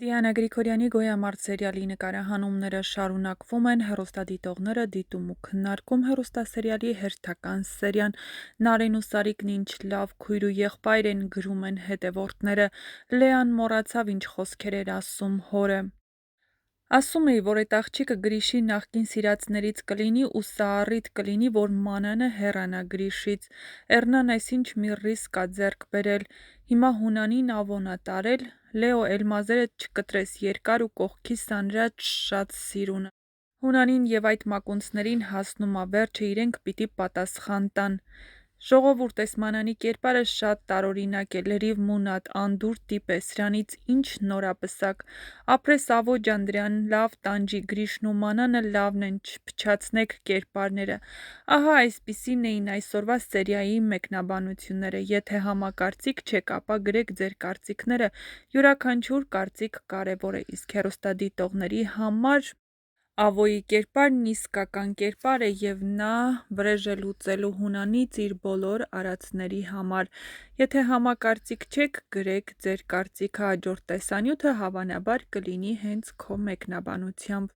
Դիանա Գրիգորյանի «Գոյամարտ» սերիալի նկարահանումները շարունակվում են, հեռուստադիտողները դիտում ու քննարկում հեռուստասերիալի հերթական սերիան։ Նարէն ու Սարիկն ինչ լավ քույր ու եղբայր են, գրում են հետևորդները։ Լեան մոռացավ ինչ խոսքեր էր ասում հորը. Ասում էի, որ էդ աղջիկը Գրիշի նախկին սիրածներից կլինի ու սա առիթ կլինի, որ Մանանը հեռանա Գրիշից։ Էռնան այսինչ մի ռիսկ ա ձեռք բերել։ Հիմա Հունանին ավոն ա տարել, Լեո էլ մազերդ չկտրես երկար ու կողքիս անջաց շատ սիրուն ա։ Հունանին և այդ մակունցներին հասնում ա վերջը իրենք պիտի պատասխան տան։ Ժողովուրդ, էս Մանանի կերպարը շատ տարօրինակ է, լրիվ մունատ, անդուր տիպ է, սրանից ինչ նորապսակ։ Ապրես Ավո ջան, դրան լավ տանջի, Գրիշն ու Մանանը լավն են, չփչացնեք կերպարները։ Ահա այսպիսին էին այսօրվա սերիայի մեկնաբանությունները։ Եթե համակարծիք չեք, ապա գրեք ձեր կարծիքները, յուրաքանչյուր կարծիք կարևոր է, իսկ հեռուստադիտողների համար Ավոյի կերպարն իսկական կերպար է և նա վրեժ է լուծելու Հունանից իր բոլոր արածների համար։ Եթե համակարծիք չեք, գրեք ձեր կարծիքը, հաջորդ տեսանյութը հավանաբար կլինի հենց քո մեկնաբանությամբ։